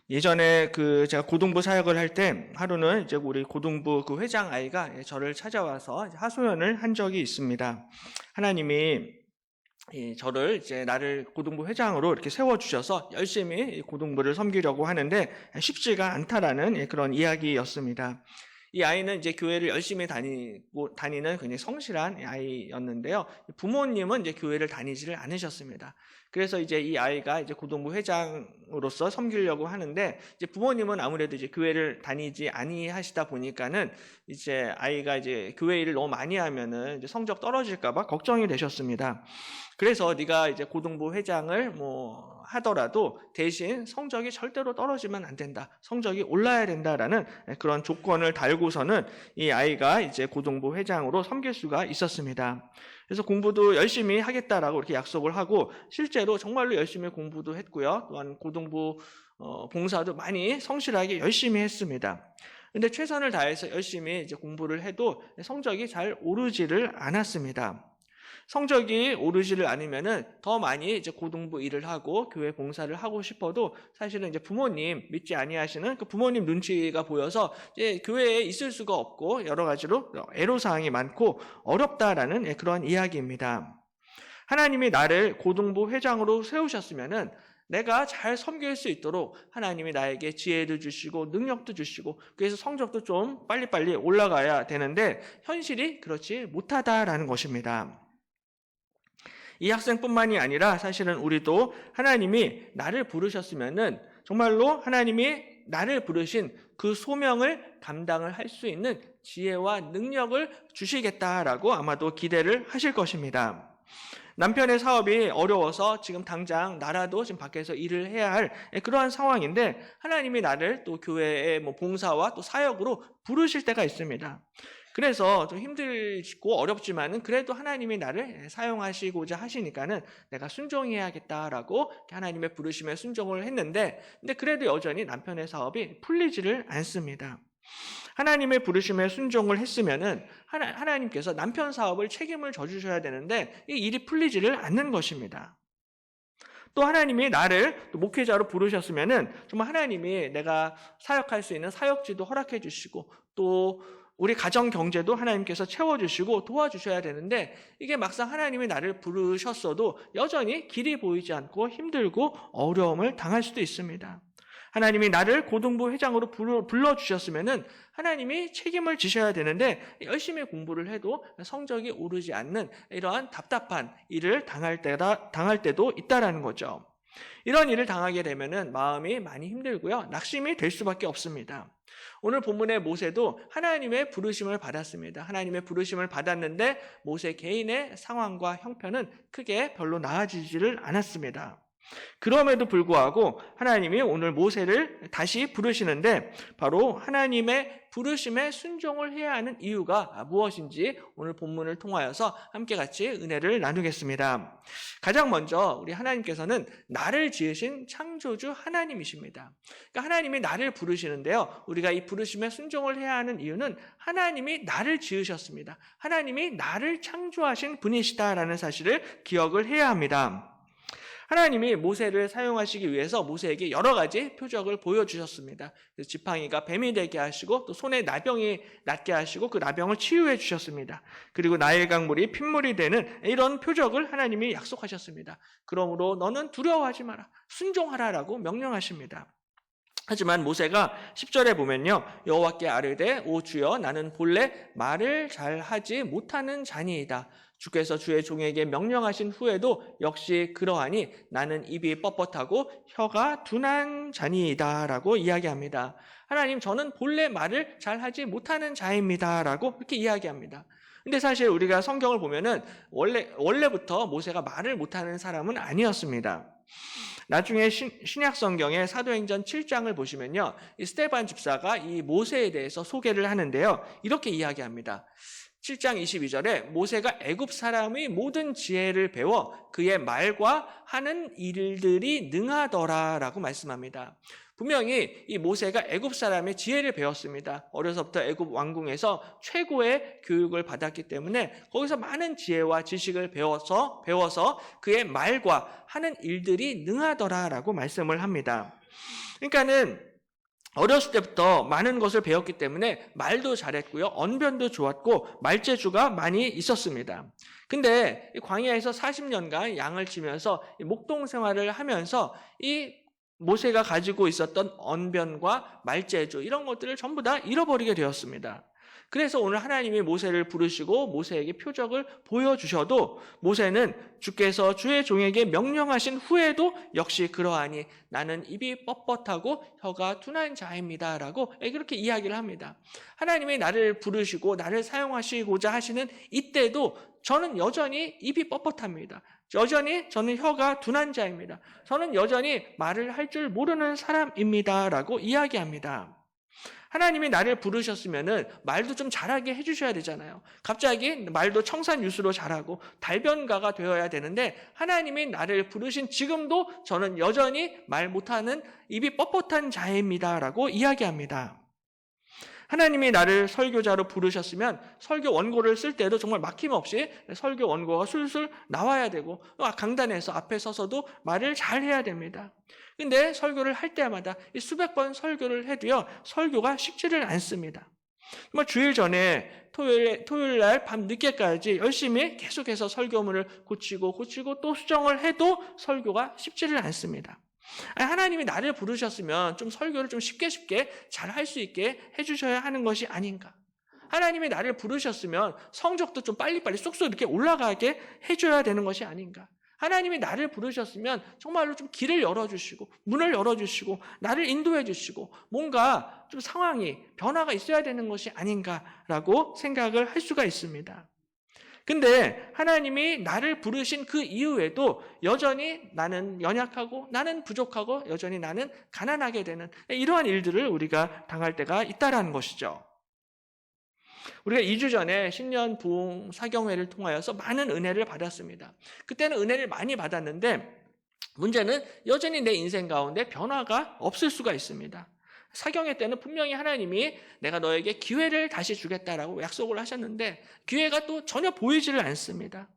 예전에 제가 고등부 사역을 할 때 하루는 이제 우리 고등부 그 회장 아이가 저를 찾아와서 하소연을 한 적이 있습니다. 하나님이 저를 이제 나를 고등부 회장으로 이렇게 세워주셔서 열심히 고등부를 섬기려고 하는데 쉽지가 않다라는 그런 이야기였습니다. 이 아이는 이제 교회를 열심히 다니는 굉장히 성실한 아이였는데요. 부모님은 이제 교회를 다니지를 않으셨습니다. 그래서 이제 이 아이가 이제 고등부 회장으로서 섬기려고 하는데 이제 부모님은 아무래도 이제 교회를 다니지 아니하시다 보니까는 이제 아이가 이제 교회 일을 너무 많이 하면은 이제 성적 떨어질까봐 걱정이 되셨습니다. 그래서 네가 이제 고등부 회장을 하더라도 대신 성적이 절대로 떨어지면 안 된다. 성적이 올라야 된다라는 그런 조건을 달고서는 이 아이가 이제 고등부 회장으로 섬길 수가 있었습니다. 그래서 공부도 열심히 하겠다라고 이렇게 약속을 하고 실제로 정말로 열심히 공부도 했고요. 또한 고등부 봉사도 많이 성실하게 열심히 했습니다. 근데 최선을 다해서 열심히 이제 공부를 해도 성적이 잘 오르지를 않았습니다. 성적이 오르지를 않으면은 더 많이 이제 고등부 일을 하고 교회 봉사를 하고 싶어도 사실은 이제 부모님 믿지 아니하시는 그 부모님 눈치가 보여서 이제 교회에 있을 수가 없고 여러 가지로 애로사항이 많고 어렵다라는 그런 이야기입니다. 하나님이 나를 고등부 회장으로 세우셨으면은 내가 잘 섬길 수 있도록 하나님이 나에게 지혜도 주시고 능력도 주시고 그래서 성적도 좀 빨리빨리 올라가야 되는데 현실이 그렇지 못하다라는 것입니다. 이 학생뿐만이 아니라 사실은 우리도 하나님이 나를 부르셨으면은 정말로 하나님이 나를 부르신 그 소명을 감당을 할 수 있는 지혜와 능력을 주시겠다라고 아마도 기대를 하실 것입니다. 남편의 사업이 어려워서 지금 당장 나라도 지금 밖에서 일을 해야 할 그러한 상황인데 하나님이 나를 또 교회의 봉사와 또 사역으로 부르실 때가 있습니다. 그래서 좀 힘들고 어렵지만은 그래도 하나님이 나를 사용하시고자 하시니까는 내가 순종해야겠다라고 하나님의 부르심에 순종을 했는데 근데 그래도 여전히 남편의 사업이 풀리지를 않습니다. 하나님의 부르심에 순종을 했으면은 하나님께서 남편 사업을 책임을 져주셔야 되는데 이 일이 풀리지를 않는 것입니다. 또 하나님이 나를 또 목회자로 부르셨으면은 정말 하나님이 내가 사역할 수 있는 사역지도 허락해 주시고 또 우리 가정 경제도 하나님께서 채워주시고 도와주셔야 되는데 이게 막상 하나님이 나를 부르셨어도 여전히 길이 보이지 않고 힘들고 어려움을 당할 수도 있습니다. 하나님이 나를 고등부 회장으로 불러주셨으면은 하나님이 책임을 지셔야 되는데 열심히 공부를 해도 성적이 오르지 않는 이러한 답답한 일을 당할 때도 있다라는 거죠. 이런 일을 당하게 되면은 마음이 많이 힘들고요. 낙심이 될 수밖에 없습니다. 오늘 본문의 모세도 하나님의 부르심을 받았습니다. 하나님의 부르심을 받았는데 모세 개인의 상황과 형편은 크게 별로 나아지지를 않았습니다. 그럼에도 불구하고 하나님이 오늘 모세를 다시 부르시는데 바로 하나님의 부르심에 순종을 해야 하는 이유가 무엇인지 오늘 본문을 통하여서 함께 같이 은혜를 나누겠습니다. 가장 먼저 우리 하나님께서는 나를 지으신 창조주 하나님이십니다. 그러니까 하나님이 나를 부르시는데요. 우리가 이 부르심에 순종을 해야 하는 이유는 하나님이 나를 지으셨습니다. 하나님이 나를 창조하신 분이시다라는 사실을 기억을 해야 합니다. 하나님이 모세를 사용하시기 위해서 모세에게 여러 가지 표적을 보여주셨습니다. 지팡이가 뱀이 되게 하시고 또 손에 나병이 낫게 하시고 그 나병을 치유해 주셨습니다. 그리고 나일 강물이 핏물이 되는 이런 표적을 하나님이 약속하셨습니다. 그러므로 너는 두려워하지 마라. 순종하라라고 명령하십니다. 하지만 모세가 10절에 보면요. 여호와께 아뢰되 오 주여 나는 본래 말을 잘하지 못하는 자니이다. 주께서 주의 종에게 명령하신 후에도 역시 그러하니 나는 입이 뻣뻣하고 혀가 둔한 자니이다 라고 이야기합니다. 하나님 저는 본래 말을 잘하지 못하는 자입니다 라고 이렇게 이야기합니다. 근데 사실 우리가 성경을 보면은 원래부터 모세가 말을 못하는 사람은 아니었습니다. 나중에 신약 성경의 사도행전 7장을 보시면요. 이 스데반 집사가 이 모세에 대해서 소개를 하는데요. 이렇게 이야기합니다. 7장 22절에 모세가 애굽 사람의 모든 지혜를 배워 그의 말과 하는 일들이 능하더라라고 말씀합니다. 분명히 이 모세가 애굽 사람의 지혜를 배웠습니다. 어려서부터 애굽 왕궁에서 최고의 교육을 받았기 때문에 거기서 많은 지혜와 지식을 배워서 그의 말과 하는 일들이 능하더라라고 말씀을 합니다. 그러니까는 어렸을 때부터 많은 것을 배웠기 때문에 말도 잘했고요. 언변도 좋았고 말재주가 많이 있었습니다. 근데 광야에서 40년간 양을 치면서 목동 생활을 하면서 이 모세가 가지고 있었던 언변과 말재주 이런 것들을 전부 다 잃어버리게 되었습니다. 그래서 오늘 하나님이 모세를 부르시고 모세에게 표적을 보여주셔도 모세는 주께서 주의 종에게 명령하신 후에도 역시 그러하니 나는 입이 뻣뻣하고 혀가 둔한 자입니다 라고 그렇게 이야기를 합니다. 하나님이 나를 부르시고 나를 사용하시고자 하시는 이때도 저는 여전히 입이 뻣뻣합니다. 여전히 저는 혀가 둔한 자입니다. 저는 여전히 말을 할 줄 모르는 사람입니다 라고 이야기합니다. 하나님이 나를 부르셨으면은 말도 좀 잘하게 해주셔야 되잖아요. 갑자기 말도 청산유수로 잘하고 달변가가 되어야 되는데 하나님이 나를 부르신 지금도 저는 여전히 말 못하는 입이 뻣뻣한 자입니다라고 이야기합니다. 하나님이 나를 설교자로 부르셨으면 설교 원고를 쓸 때도 정말 막힘없이 설교 원고가 술술 나와야 되고 강단에서 앞에 서서도 말을 잘 해야 됩니다. 근데 설교를 할 때마다 수백 번 설교를 해도요, 설교가 쉽지를 않습니다. 주일 전에 토요일 날 밤 늦게까지 열심히 계속해서 설교문을 고치고 또 수정을 해도 설교가 쉽지를 않습니다. 하나님이 나를 부르셨으면 좀 설교를 좀 쉽게 잘 할 수 있게 해주셔야 하는 것이 아닌가. 하나님이 나를 부르셨으면 성적도 좀 빨리빨리 쏙쏙 이렇게 올라가게 해줘야 되는 것이 아닌가. 하나님이 나를 부르셨으면 정말로 좀 길을 열어주시고 문을 열어주시고 나를 인도해 주시고 뭔가 좀 상황이 변화가 있어야 되는 것이 아닌가라고 생각을 할 수가 있습니다. 근데 하나님이 나를 부르신 그 이후에도 여전히 나는 연약하고 나는 부족하고 여전히 나는 가난하게 되는 이러한 일들을 우리가 당할 때가 있다라는 것이죠. 우리가 2주 전에 신년 부흥 사경회를 통하여서 많은 은혜를 받았습니다. 그때는 은혜를 많이 받았는데 문제는 여전히 내 인생 가운데 변화가 없을 수가 있습니다. 사경회 때는 분명히 하나님이 내가 너에게 기회를 다시 주겠다라고 약속을 하셨는데 기회가 또 전혀 보이지를 않습니다.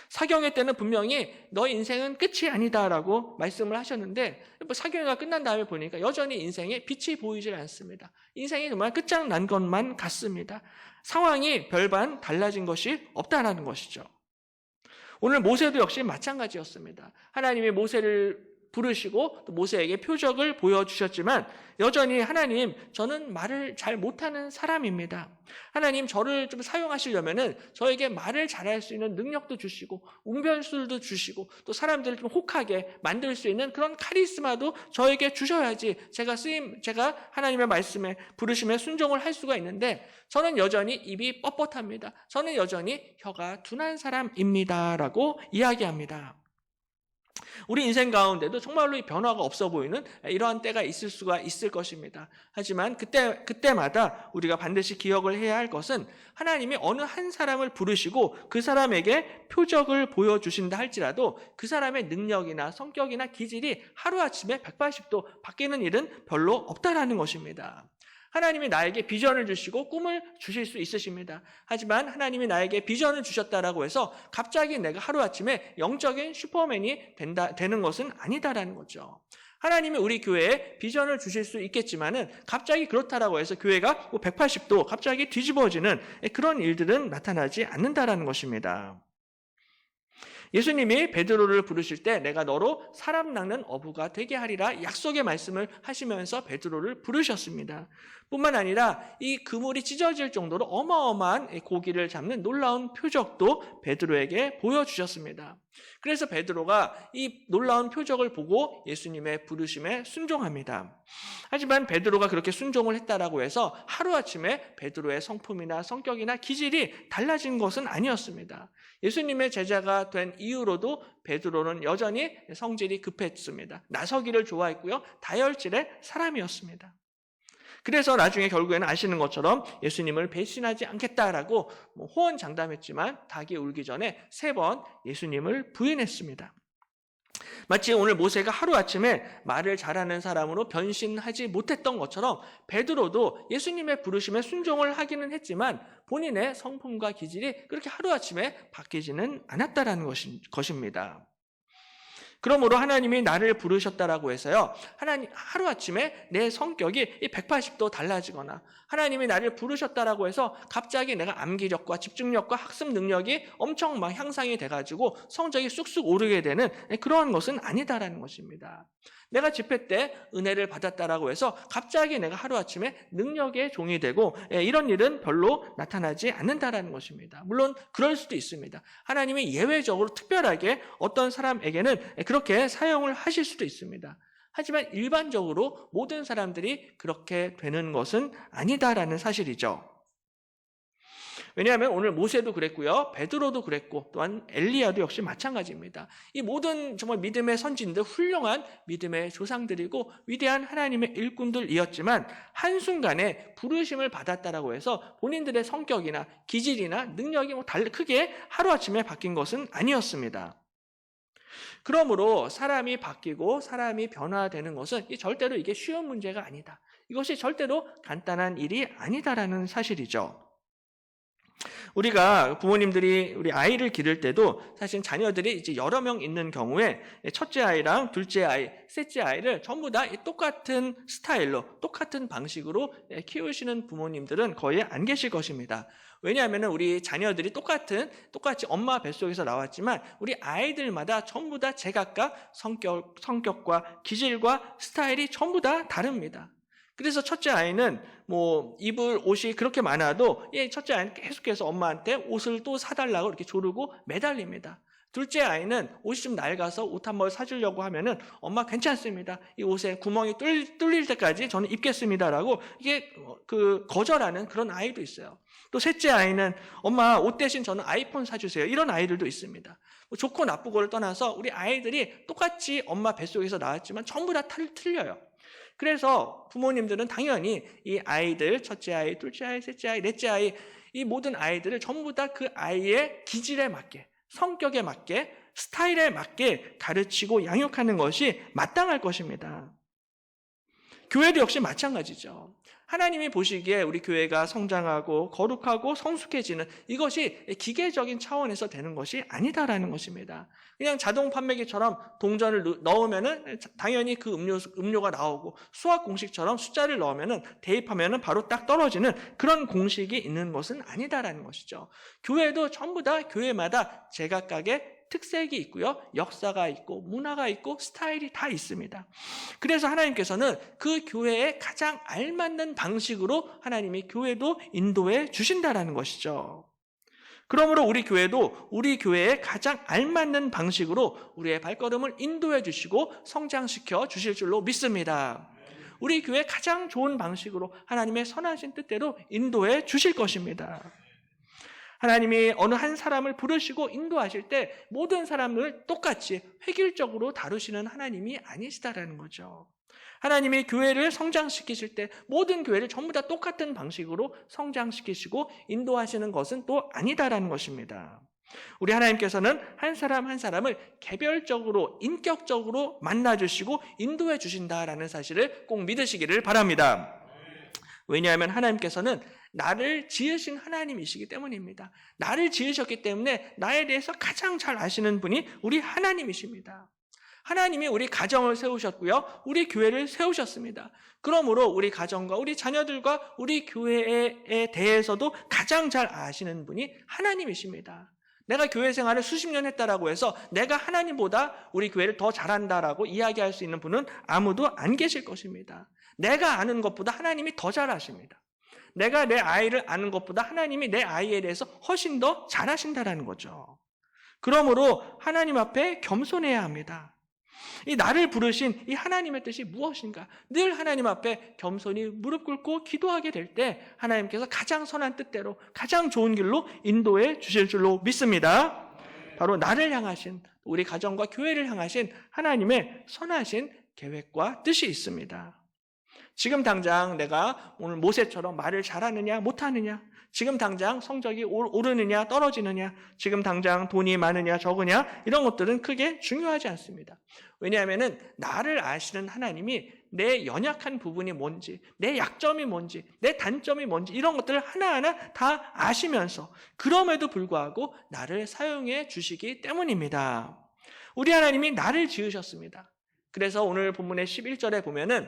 사경회 때는 분명히 너 인생은 끝이 아니다라고 말씀을 하셨는데 사경회가 끝난 다음에 보니까 여전히 인생에 빛이 보이질 않습니다. 인생이 정말 끝장난 것만 같습니다. 상황이 별반 달라진 것이 없다라는 것이죠. 오늘 모세도 역시 마찬가지였습니다. 하나님이 모세를 부르시고 또 모세에게 표적을 보여주셨지만 여전히 하나님 저는 말을 잘 못하는 사람입니다. 하나님 저를 좀 사용하시려면은 저에게 말을 잘할 수 있는 능력도 주시고 웅변술도 주시고 또 사람들을 좀 혹하게 만들 수 있는 그런 카리스마도 저에게 주셔야지 제가 하나님의 말씀에 부르심에 순종을 할 수가 있는데 저는 여전히 입이 뻣뻣합니다. 저는 여전히 혀가 둔한 사람입니다라고 이야기합니다. 우리 인생 가운데도 정말로 이 변화가 없어 보이는 이러한 때가 있을 수가 있을 것입니다. 하지만 그때마다 우리가 반드시 기억을 해야 할 것은 하나님이 어느 한 사람을 부르시고 그 사람에게 표적을 보여주신다 할지라도 그 사람의 능력이나 성격이나 기질이 하루아침에 180도 바뀌는 일은 별로 없다라는 것입니다. 하나님이 나에게 비전을 주시고 꿈을 주실 수 있으십니다. 하지만 하나님이 나에게 비전을 주셨다라고 해서 갑자기 내가 하루아침에 영적인 슈퍼맨이 되는 것은 아니다라는 거죠. 하나님이 우리 교회에 비전을 주실 수 있겠지만은 갑자기 그렇다라고 해서 교회가 180도 갑자기 뒤집어지는 그런 일들은 나타나지 않는다라는 것입니다. 예수님이 베드로를 부르실 때 내가 너로 사람 낚는 어부가 되게 하리라 약속의 말씀을 하시면서 베드로를 부르셨습니다. 뿐만 아니라 이 그물이 찢어질 정도로 어마어마한 고기를 잡는 놀라운 표적도 베드로에게 보여주셨습니다. 그래서 베드로가 이 놀라운 표적을 보고 예수님의 부르심에 순종합니다. 하지만 베드로가 그렇게 순종을 했다라고 해서 하루아침에 베드로의 성품이나 성격이나 기질이 달라진 것은 아니었습니다. 예수님의 제자가 된 이후로도 베드로는 여전히 성질이 급했습니다. 나서기를 좋아했고요. 다혈질의 사람이었습니다. 그래서 나중에 결국에는 아시는 것처럼 예수님을 배신하지 않겠다라고 호언장담했지만 닭이 울기 전에 3번 예수님을 부인했습니다. 마치 오늘 모세가 하루아침에 말을 잘하는 사람으로 변신하지 못했던 것처럼 베드로도 예수님의 부르심에 순종을 하기는 했지만 본인의 성품과 기질이 그렇게 하루아침에 바뀌지는 않았다라는 것입니다. 그러므로 하나님이 나를 부르셨다라고 해서요, 하나님 하루아침에 내 성격이 180도 달라지거나, 하나님이 나를 부르셨다라고 해서 갑자기 내가 암기력과 집중력과 학습 능력이 엄청 막 향상이 돼가지고 성적이 쑥쑥 오르게 되는 그런 것은 아니다라는 것입니다. 내가 집회 때 은혜를 받았다라고 해서 갑자기 내가 하루아침에 능력의 종이 되고 이런 일은 별로 나타나지 않는다라는 것입니다. 물론 그럴 수도 있습니다. 하나님이 예외적으로 특별하게 어떤 사람에게는 그렇게 사용을 하실 수도 있습니다. 하지만 일반적으로 모든 사람들이 그렇게 되는 것은 아니다라는 사실이죠. 왜냐하면 오늘 모세도 그랬고요, 베드로도 그랬고, 또한 엘리야도 역시 마찬가지입니다. 이 모든 정말 믿음의 선진들, 훌륭한 믿음의 조상들이고 위대한 하나님의 일꾼들이었지만 한순간에 부르심을 받았다라고 해서 본인들의 성격이나 기질이나 능력이 크게 하루아침에 바뀐 것은 아니었습니다. 그러므로 사람이 바뀌고 사람이 변화되는 것은 절대로 이게 쉬운 문제가 아니다. 이것이 절대로 간단한 일이 아니다라는 사실이죠. 우리가 부모님들이 우리 아이를 기를 때도 사실 자녀들이 이제 여러 명 있는 경우에 첫째 아이랑 둘째 아이, 셋째 아이를 전부 다 똑같은 스타일로, 똑같은 방식으로 키우시는 부모님들은 거의 안 계실 것입니다. 왜냐하면 우리 자녀들이 똑같이 엄마 뱃속에서 나왔지만 우리 아이들마다 전부 다 제각각 성격과 기질과 스타일이 전부 다 다릅니다. 그래서 첫째 아이는 입을 옷이 그렇게 많아도 첫째 아이는 계속해서 엄마한테 옷을 또 사달라고 이렇게 조르고 매달립니다. 둘째 아이는 옷이 좀 낡아서 옷 한 벌 사주려고 하면은 엄마 괜찮습니다. 이 옷에 구멍이 뚫릴 때까지 저는 입겠습니다라고 이게 거절하는 그런 아이도 있어요. 또 셋째 아이는 엄마 옷 대신 저는 아이폰 사주세요. 이런 아이들도 있습니다. 좋고 나쁘고를 떠나서 우리 아이들이 똑같이 엄마 뱃속에서 나왔지만 전부 다 틀려요. 그래서 부모님들은 당연히 이 아이들, 첫째 아이, 둘째 아이, 셋째 아이, 넷째 아이, 이 모든 아이들을 전부 다 그 아이의 기질에 맞게, 성격에 맞게, 스타일에 맞게 가르치고 양육하는 것이 마땅할 것입니다. 교회도 역시 마찬가지죠. 하나님이 보시기에 우리 교회가 성장하고 거룩하고 성숙해지는 이것이 기계적인 차원에서 되는 것이 아니다라는 것입니다. 그냥 자동 판매기처럼 동전을 넣으면은 당연히 그 음료가 나오고 수학 공식처럼 숫자를 넣으면은 대입하면은 바로 딱 떨어지는 그런 공식이 있는 것은 아니다라는 것이죠. 교회도 전부 다 교회마다 제각각의 특색이 있고요, 역사가 있고 문화가 있고 스타일이 다 있습니다. 그래서 하나님께서는 그 교회에 가장 알맞는 방식으로 하나님이 교회도 인도해 주신다라는 것이죠. 그러므로 우리 교회도 우리 교회에 가장 알맞는 방식으로 우리의 발걸음을 인도해 주시고 성장시켜 주실 줄로 믿습니다. 우리 교회 가장 좋은 방식으로 하나님의 선하신 뜻대로 인도해 주실 것입니다. 하나님이 어느 한 사람을 부르시고 인도하실 때 모든 사람을 똑같이 획일적으로 다루시는 하나님이 아니시다라는 거죠. 하나님이 교회를 성장시키실 때 모든 교회를 전부 다 똑같은 방식으로 성장시키시고 인도하시는 것은 또 아니다라는 것입니다. 우리 하나님께서는 한 사람 한 사람을 개별적으로 인격적으로 만나주시고 인도해 주신다라는 사실을 꼭 믿으시기를 바랍니다. 왜냐하면 하나님께서는 나를 지으신 하나님이시기 때문입니다. 나를 지으셨기 때문에 나에 대해서 가장 잘 아시는 분이 우리 하나님이십니다. 하나님이 우리 가정을 세우셨고요, 우리 교회를 세우셨습니다. 그러므로 우리 가정과 우리 자녀들과 우리 교회에 대해서도 가장 잘 아시는 분이 하나님이십니다. 내가 교회 생활을 수십 년 했다라고 해서 내가 하나님보다 우리 교회를 더 잘한다라고 이야기할 수 있는 분은 아무도 안 계실 것입니다. 내가 아는 것보다 하나님이 더 잘 아십니다. 내가 내 아이를 아는 것보다 하나님이 내 아이에 대해서 훨씬 더 잘하신다라는 거죠. 그러므로 하나님 앞에 겸손해야 합니다. 이 나를 부르신 이 하나님의 뜻이 무엇인가? 늘 하나님 앞에 겸손히 무릎 꿇고 기도하게 될 때 하나님께서 가장 선한 뜻대로 가장 좋은 길로 인도해 주실 줄로 믿습니다. 바로 나를 향하신, 우리 가정과 교회를 향하신 하나님의 선하신 계획과 뜻이 있습니다. 지금 당장 내가 오늘 모세처럼 말을 잘하느냐 못하느냐, 지금 당장 성적이 오르느냐 떨어지느냐, 지금 당장 돈이 많으냐 적으냐, 이런 것들은 크게 중요하지 않습니다. 왜냐하면 나를 아시는 하나님이 내 연약한 부분이 뭔지, 내 약점이 뭔지, 내 단점이 뭔지 이런 것들을 하나하나 다 아시면서 그럼에도 불구하고 나를 사용해 주시기 때문입니다. 우리 하나님이 나를 지으셨습니다. 그래서 오늘 본문의 11절에 보면은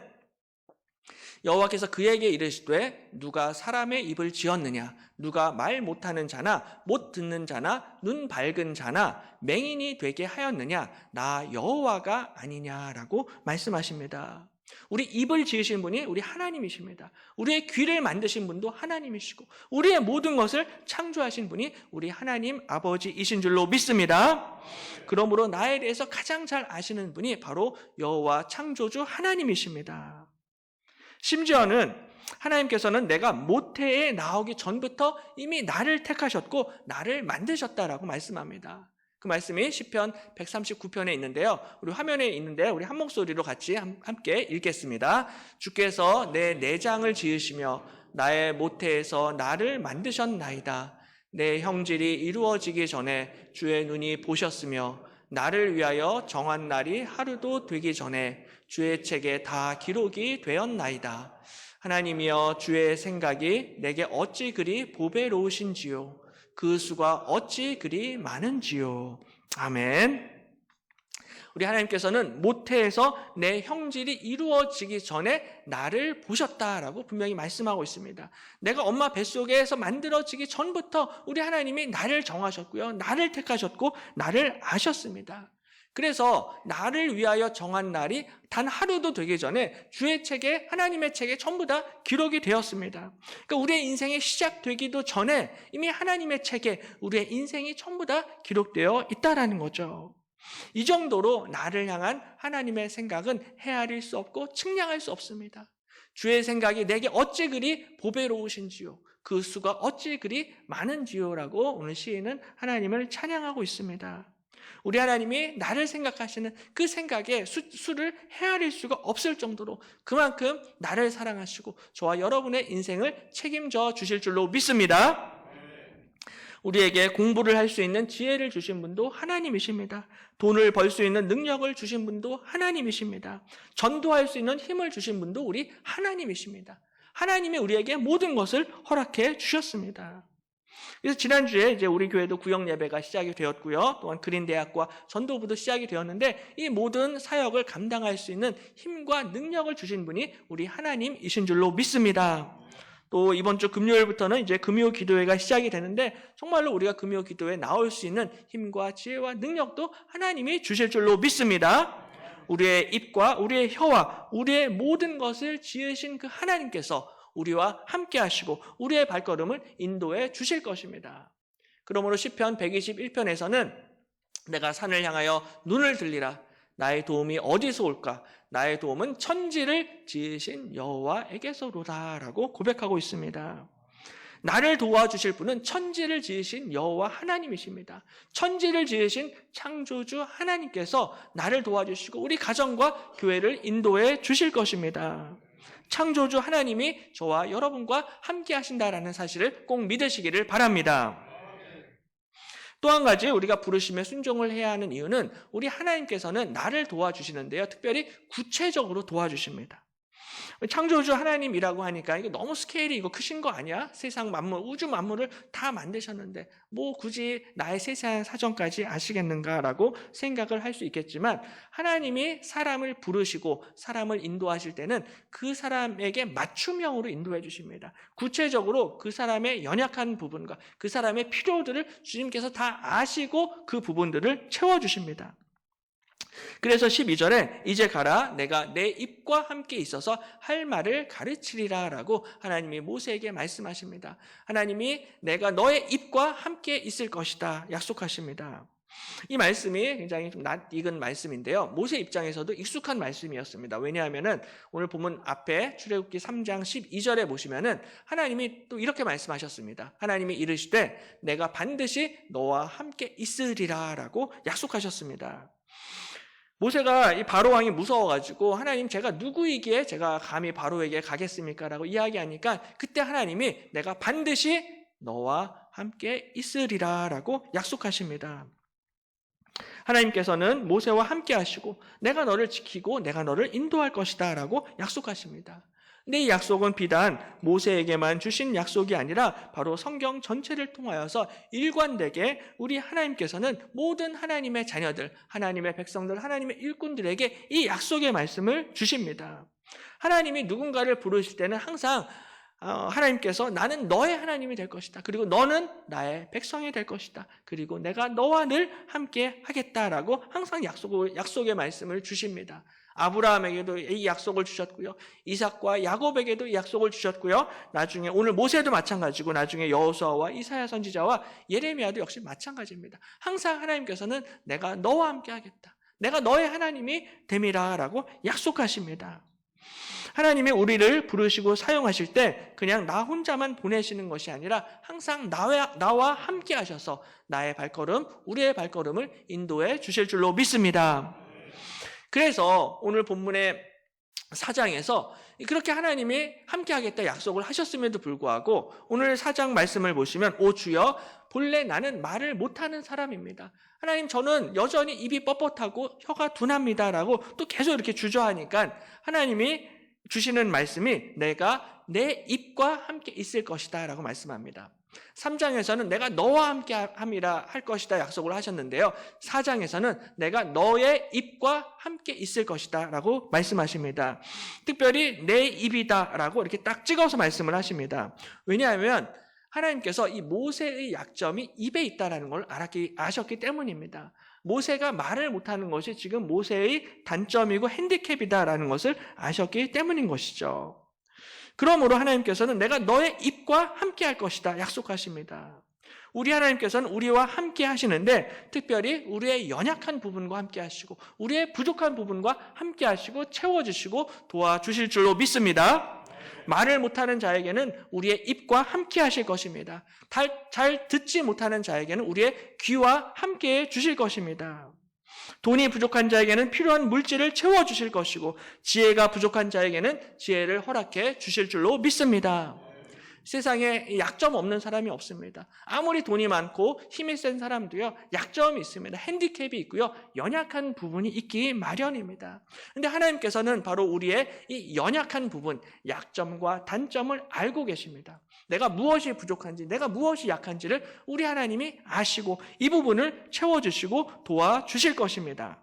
여호와께서 그에게 이르시되 누가 사람의 입을 지었느냐? 누가 말 못하는 자나 못 듣는 자나 눈 밝은 자나 맹인이 되게 하였느냐? 나 여호와가 아니냐라고 말씀하십니다. 우리 입을 지으신 분이 우리 하나님이십니다. 우리의 귀를 만드신 분도 하나님이시고 우리의 모든 것을 창조하신 분이 우리 하나님 아버지이신 줄로 믿습니다. 그러므로 나에 대해서 가장 잘 아시는 분이 바로 여호와 창조주 하나님이십니다. 심지어는 하나님께서는 내가 모태에 나오기 전부터 이미 나를 택하셨고 나를 만드셨다라고 말씀합니다. 그 말씀이 시편 139편에 있는데요. 우리 화면에 있는데 우리 한 목소리로 같이 함께 읽겠습니다. 주께서 내 내장을 지으시며 나의 모태에서 나를 만드셨나이다. 내 형질이 이루어지기 전에 주의 눈이 보셨으며 나를 위하여 정한 날이 하루도 되기 전에 주의 책에 다 기록이 되었나이다. 하나님이여 주의 생각이 내게 어찌 그리 보배로우신지요. 그 수가 어찌 그리 많은지요. 아멘. 우리 하나님께서는 모태에서 내 형질이 이루어지기 전에 나를 보셨다라고 분명히 말씀하고 있습니다. 내가 엄마 뱃속에서 만들어지기 전부터 우리 하나님이 나를 정하셨고요. 나를 택하셨고 나를 아셨습니다. 그래서 나를 위하여 정한 날이 단 하루도 되기 전에 주의 책에 하나님의 책에 전부 다 기록이 되었습니다. 그러니까 우리의 인생이 시작되기도 전에 이미 하나님의 책에 우리의 인생이 전부 다 기록되어 있다라는 거죠. 이 정도로 나를 향한 하나님의 생각은 헤아릴 수 없고 측량할 수 없습니다. 주의 생각이 내게 어찌 그리 보배로우신지요. 그 수가 어찌 그리 많은지요라고 오늘 시인은 하나님을 찬양하고 있습니다. 우리 하나님이 나를 생각하시는 그 생각의 수를 헤아릴 수가 없을 정도로 그만큼 나를 사랑하시고 저와 여러분의 인생을 책임져 주실 줄로 믿습니다. 우리에게 공부를 할 수 있는 지혜를 주신 분도 하나님이십니다. 돈을 벌 수 있는 능력을 주신 분도 하나님이십니다. 전도할 수 있는 힘을 주신 분도 우리 하나님이십니다. 하나님이 우리에게 모든 것을 허락해 주셨습니다. 그래서 지난주에 이제 우리 교회도 구역 예배가 시작이 되었고요. 또한 그린대학과 전도부도 시작이 되었는데 이 모든 사역을 감당할 수 있는 힘과 능력을 주신 분이 우리 하나님이신 줄로 믿습니다. 또 이번 주 금요일부터는 이제 금요 기도회가 시작이 되는데 정말로 우리가 금요 기도회에 나올 수 있는 힘과 지혜와 능력도 하나님이 주실 줄로 믿습니다. 우리의 입과 우리의 혀와 우리의 모든 것을 지으신 그 하나님께서 우리와 함께 하시고 우리의 발걸음을 인도해 주실 것입니다. 그러므로 시편 121편에서는 내가 산을 향하여 눈을 들리라. 나의 도움이 어디서 올까? 나의 도움은 천지를 지으신 여호와에게서로다 라고 고백하고 있습니다. 나를 도와주실 분은 천지를 지으신 여호와 하나님이십니다. 천지를 지으신 창조주 하나님께서 나를 도와주시고 우리 가정과 교회를 인도해 주실 것입니다. 창조주 하나님이 저와 여러분과 함께 하신다라는 사실을 꼭 믿으시기를 바랍니다. 또 한 가지 우리가 부르심에 순종을 해야 하는 이유는 우리 하나님께서는 나를 도와주시는데요. 특별히 구체적으로 도와주십니다. 창조주 하나님이라고 하니까 이거 너무 스케일이 이거 크신 거 아니야? 세상 만물, 우주 만물을 다 만드셨는데 뭐 굳이 나의 세세한 사정까지 아시겠는가라고 생각을 할 수 있겠지만 하나님이 사람을 부르시고 사람을 인도하실 때는 그 사람에게 맞춤형으로 인도해 주십니다. 구체적으로 그 사람의 연약한 부분과 그 사람의 필요들을 주님께서 다 아시고 그 부분들을 채워주십니다. 그래서 12절에 이제 가라 내가 내 입과 함께 있어서 할 말을 가르치리라 라고 하나님이 모세에게 말씀하십니다. 하나님이 내가 너의 입과 함께 있을 것이다 약속하십니다. 이 말씀이 굉장히 좀 낯익은 말씀인데요. 모세 입장에서도 익숙한 말씀이었습니다. 왜냐하면 오늘 본문 앞에 출애굽기 3장 12절에 보시면은 하나님이 또 이렇게 말씀하셨습니다. 하나님이 이르시되 내가 반드시 너와 함께 있으리라 라고 약속하셨습니다. 모세가 이 바로 왕이 무서워가지고 하나님 제가 누구이기에 제가 감히 바로에게 가겠습니까? 라고 이야기하니까 그때 하나님이 내가 반드시 너와 함께 있으리라 라고 약속하십니다. 하나님께서는 모세와 함께 하시고 내가 너를 지키고 내가 너를 인도할 것이다 라고 약속하십니다. 근데 이 약속은 비단 모세에게만 주신 약속이 아니라 바로 성경 전체를 통하여서 일관되게 우리 하나님께서는 모든 하나님의 자녀들, 하나님의 백성들, 하나님의 일꾼들에게 이 약속의 말씀을 주십니다. 하나님이 누군가를 부르실 때는 항상 하나님께서 나는 너의 하나님이 될 것이다. 그리고 너는 나의 백성이 될 것이다. 그리고 내가 너와 늘 함께 하겠다라고 항상 약속의 말씀을 주십니다. 아브라함에게도 이 약속을 주셨고요. 이삭과 야곱에게도 이 약속을 주셨고요. 나중에 오늘 모세도 마찬가지고 나중에 여호수아와 이사야 선지자와 예레미야도 역시 마찬가지입니다. 항상 하나님께서는 내가 너와 함께 하겠다. 내가 너의 하나님이 됨이라라고 약속하십니다. 하나님이 우리를 부르시고 사용하실 때 그냥 나 혼자만 보내시는 것이 아니라 항상 나와 함께 하셔서 나의 발걸음, 우리의 발걸음을 인도해 주실 줄로 믿습니다. 그래서 오늘 본문의 4장에서 그렇게 하나님이 함께 하겠다 약속을 하셨음에도 불구하고 오늘 4장 말씀을 보시면 오 주여 본래 나는 말을 못하는 사람입니다. 하나님 저는 여전히 입이 뻣뻣하고 혀가 둔합니다 라고 또 계속 이렇게 주저하니까 하나님이 주시는 말씀이 내가 내 입과 함께 있을 것이다 라고 말씀합니다. 3장에서는 내가 너와 함께 함이라 할 것이다 약속을 하셨는데요. 4장에서는 내가 너의 입과 함께 있을 것이다 라고 말씀하십니다. 특별히 내 입이다 라고 이렇게 딱 찍어서 말씀을 하십니다. 왜냐하면 하나님께서 이 모세의 약점이 입에 있다는 걸 아셨기 때문입니다. 모세가 말을 못하는 것이 지금 모세의 단점이고 핸디캡이다라는 것을 아셨기 때문인 것이죠. 그러므로 하나님께서는 내가 너의 입과 함께 할 것이다 약속하십니다. 우리 하나님께서는 우리와 함께 하시는데 특별히 우리의 연약한 부분과 함께 하시고 우리의 부족한 부분과 함께 하시고 채워주시고 도와주실 줄로 믿습니다. 말을 못하는 자에게는 우리의 입과 함께 하실 것입니다. 잘 듣지 못하는 자에게는 우리의 귀와 함께 주실 것입니다. 돈이 부족한 자에게는 필요한 물질을 채워주실 것이고 지혜가 부족한 자에게는 지혜를 허락해 주실 줄로 믿습니다. 세상에 약점 없는 사람이 없습니다. 아무리 돈이 많고 힘이 센 사람도요 약점이 있습니다. 핸디캡이 있고요 연약한 부분이 있기 마련입니다. 그런데 하나님께서는 바로 우리의 이 연약한 부분, 약점과 단점을 알고 계십니다. 내가 무엇이 부족한지, 내가 무엇이 약한지를 우리 하나님이 아시고 이 부분을 채워주시고 도와주실 것입니다.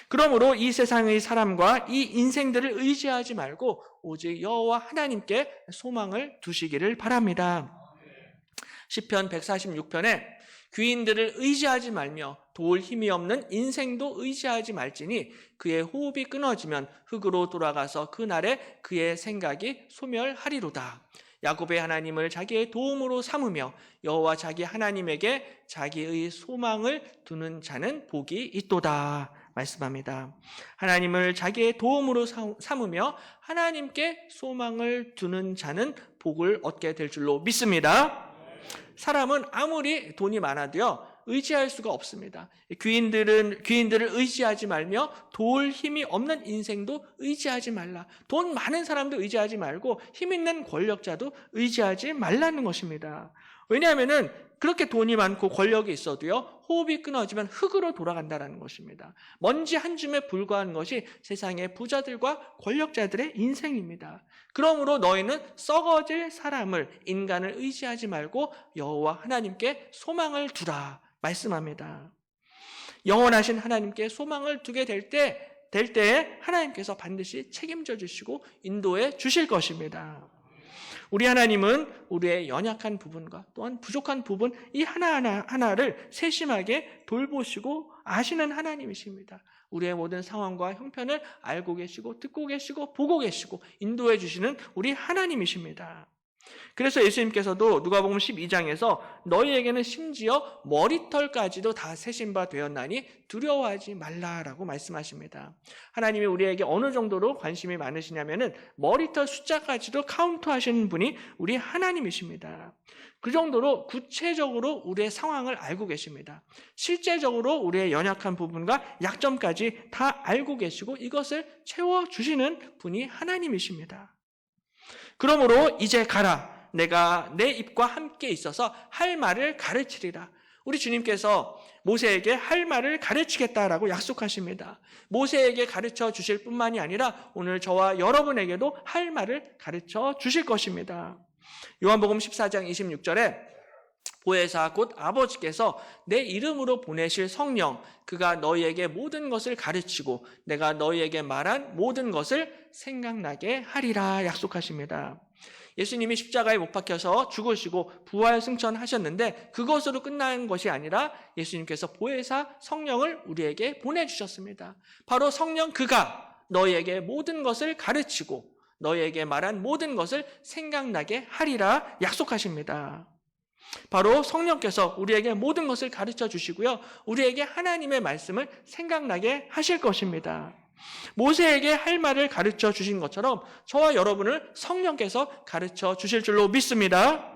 그러므로 이 세상의 사람과 이 인생들을 의지하지 말고 오직 여호와 하나님께 소망을 두시기를 바랍니다. 시편 146편에 귀인들을 의지하지 말며 도울 힘이 없는 인생도 의지하지 말지니 그의 호흡이 끊어지면 흙으로 돌아가서 그날에 그의 생각이 소멸하리로다. 야곱의 하나님을 자기의 도움으로 삼으며 여호와 자기 하나님에게 자기의 소망을 두는 자는 복이 있도다 말씀합니다. 하나님을 자기의 도움으로 삼으며 하나님께 소망을 두는 자는 복을 얻게 될 줄로 믿습니다. 사람은 아무리 돈이 많아도요 의지할 수가 없습니다. 귀인들을 의지하지 말며 도울 힘이 없는 인생도 의지하지 말라. 돈 많은 사람도 의지하지 말고 힘 있는 권력자도 의지하지 말라는 것입니다. 왜냐하면은 그렇게 돈이 많고 권력이 있어도요 호흡이 끊어지면 흙으로 돌아간다는 것입니다. 먼지 한 줌에 불과한 것이 세상의 부자들과 권력자들의 인생입니다. 그러므로 너희는 썩어질 사람을, 인간을 의지하지 말고 여호와 하나님께 소망을 두라 말씀합니다. 영원하신 하나님께 소망을 두게 될 때에 하나님께서 반드시 책임져 주시고 인도해 주실 것입니다. 우리 하나님은 우리의 연약한 부분과 또한 부족한 부분 이 하나하나를 세심하게 돌보시고 아시는 하나님이십니다. 우리의 모든 상황과 형편을 알고 계시고 듣고 계시고 보고 계시고 인도해 주시는 우리 하나님이십니다. 그래서 예수님께서도 누가복음 12장에서 너희에게는 심지어 머리털까지도 다 세신 바 되었나니 두려워하지 말라라고 말씀하십니다. 하나님이 우리에게 어느 정도로 관심이 많으시냐면은 머리털 숫자까지도 카운트하시는 분이 우리 하나님이십니다. 그 정도로 구체적으로 우리의 상황을 알고 계십니다. 실제적으로 우리의 연약한 부분과 약점까지 다 알고 계시고 이것을 채워주시는 분이 하나님이십니다. 그러므로 이제 가라. 내가 내 입과 함께 있어서 할 말을 가르치리라. 우리 주님께서 모세에게 할 말을 가르치겠다라고 약속하십니다. 모세에게 가르쳐 주실 뿐만이 아니라 오늘 저와 여러분에게도 할 말을 가르쳐 주실 것입니다. 요한복음 14장 26절에 보혜사 곧 아버지께서 내 이름으로 보내실 성령, 그가 너희에게 모든 것을 가르치고 내가 너희에게 말한 모든 것을 생각나게 하리라 약속하십니다. 예수님이 십자가에 못 박혀서 죽으시고 부활 승천하셨는데 그것으로 끝난 것이 아니라 예수님께서 보혜사 성령을 우리에게 보내주셨습니다. 바로 성령 그가 너희에게 모든 것을 가르치고 너희에게 말한 모든 것을 생각나게 하리라 약속하십니다. 바로 성령께서 우리에게 모든 것을 가르쳐 주시고요, 우리에게 하나님의 말씀을 생각나게 하실 것입니다. 모세에게 할 말을 가르쳐 주신 것처럼 저와 여러분을 성령께서 가르쳐 주실 줄로 믿습니다.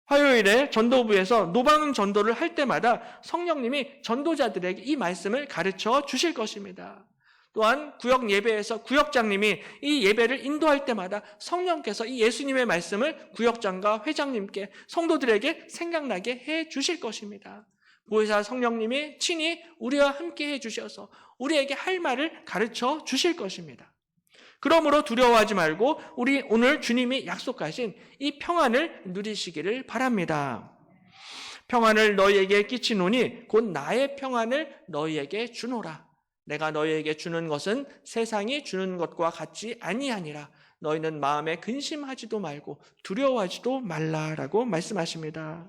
화요일에 전도부에서 노방 전도를 할 때마다 성령님이 전도자들에게 이 말씀을 가르쳐 주실 것입니다. 또한 구역 예배에서 구역장님이 이 예배를 인도할 때마다 성령께서 이 예수님의 말씀을 구역장과 회장님께 성도들에게 생각나게 해 주실 것입니다. 보혜사 성령님이 친히 우리와 함께 해 주셔서 우리에게 할 말을 가르쳐 주실 것입니다. 그러므로 두려워하지 말고 우리 오늘 주님이 약속하신 이 평안을 누리시기를 바랍니다. 평안을 너희에게 끼치노니 곧 나의 평안을 너희에게 주노라. 내가 너희에게 주는 것은 세상이 주는 것과 같지 아니하니라. 너희는 마음에 근심하지도 말고 두려워하지도 말라라고 말씀하십니다.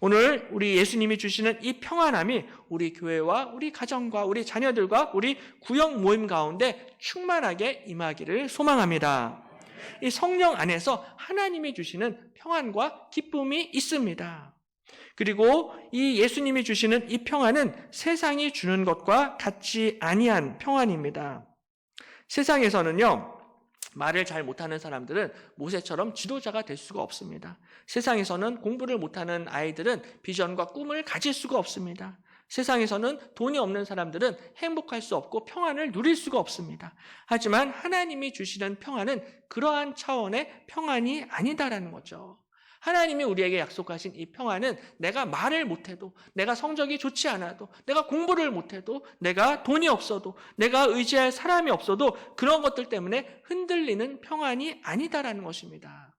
오늘 우리 예수님이 주시는 이 평안함이 우리 교회와 우리 가정과 우리 자녀들과 우리 구역 모임 가운데 충만하게 임하기를 소망합니다. 이 성령 안에서 하나님이 주시는 평안과 기쁨이 있습니다. 그리고 이 예수님이 주시는 이 평안은 세상이 주는 것과 같지 아니한 평안입니다. 세상에서는요, 말을 잘 못하는 사람들은 모세처럼 지도자가 될 수가 없습니다. 세상에서는 공부를 못하는 아이들은 비전과 꿈을 가질 수가 없습니다. 세상에서는 돈이 없는 사람들은 행복할 수 없고 평안을 누릴 수가 없습니다. 하지만 하나님이 주시는 평안은 그러한 차원의 평안이 아니다라는 거죠. 하나님이 우리에게 약속하신 이 평안은 내가 말을 못해도, 내가 성적이 좋지 않아도, 내가 공부를 못해도, 내가 돈이 없어도, 내가 의지할 사람이 없어도 그런 것들 때문에 흔들리는 평안이 아니다라는 것입니다.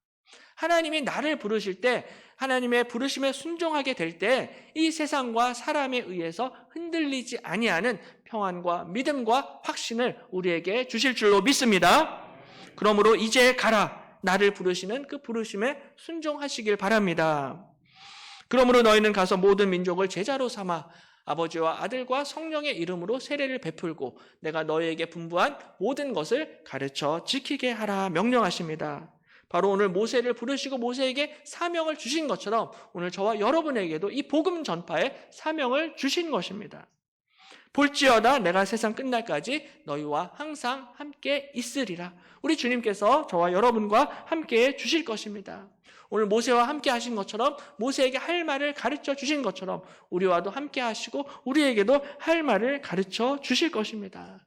하나님이 나를 부르실 때, 하나님의 부르심에 순종하게 될 때 이 세상과 사람에 의해서 흔들리지 아니하는 평안과 믿음과 확신을 우리에게 주실 줄로 믿습니다. 그러므로 이제 가라. 나를 부르시는 그 부르심에 순종하시길 바랍니다. 그러므로 너희는 가서 모든 민족을 제자로 삼아 아버지와 아들과 성령의 이름으로 세례를 베풀고 내가 너희에게 분부한 모든 것을 가르쳐 지키게 하라 명령하십니다. 바로 오늘 모세를 부르시고 모세에게 사명을 주신 것처럼 오늘 저와 여러분에게도 이 복음 전파의 사명을 주신 것입니다. 볼지어다 내가 세상 끝날까지 너희와 항상 함께 있으리라. 우리 주님께서 저와 여러분과 함께 주실 것입니다. 오늘 모세와 함께 하신 것처럼 모세에게 할 말을 가르쳐 주신 것처럼 우리와도 함께 하시고 우리에게도 할 말을 가르쳐 주실 것입니다.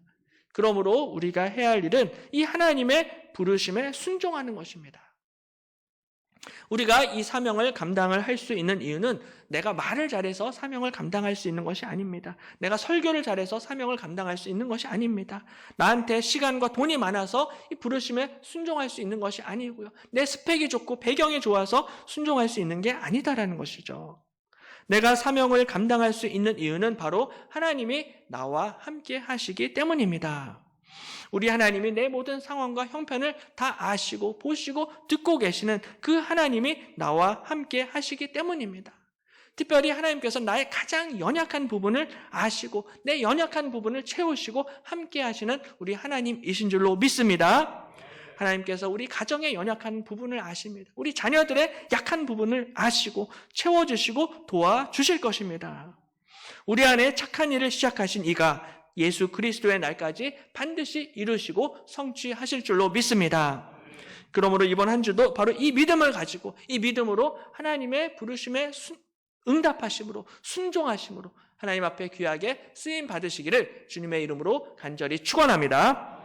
그러므로 우리가 해야 할 일은 이 하나님의 부르심에 순종하는 것입니다. 우리가 이 사명을 감당을 할 수 있는 이유는 내가 말을 잘해서 사명을 감당할 수 있는 것이 아닙니다. 내가 설교를 잘해서 사명을 감당할 수 있는 것이 아닙니다. 나한테 시간과 돈이 많아서 이 부르심에 순종할 수 있는 것이 아니고요. 내 스펙이 좋고 배경이 좋아서 순종할 수 있는 게 아니다라는 것이죠. 내가 사명을 감당할 수 있는 이유는 바로 하나님이 나와 함께 하시기 때문입니다. 우리 하나님이 내 모든 상황과 형편을 다 아시고 보시고 듣고 계시는 그 하나님이 나와 함께 하시기 때문입니다. 특별히 하나님께서 나의 가장 연약한 부분을 아시고 내 연약한 부분을 채우시고 함께 하시는 우리 하나님이신 줄로 믿습니다. 하나님께서 우리 가정의 연약한 부분을 아십니다. 우리 자녀들의 약한 부분을 아시고 채워주시고 도와주실 것입니다. 우리 안에 착한 일을 시작하신 이가 예수 그리스도의 날까지 반드시 이루시고 성취하실 줄로 믿습니다. 그러므로 이번 한 주도 바로 이 믿음을 가지고 이 믿음으로 하나님의 부르심에 응답하심으로 순종하심으로 하나님 앞에 귀하게 쓰임 받으시기를 주님의 이름으로 간절히 축원합니다.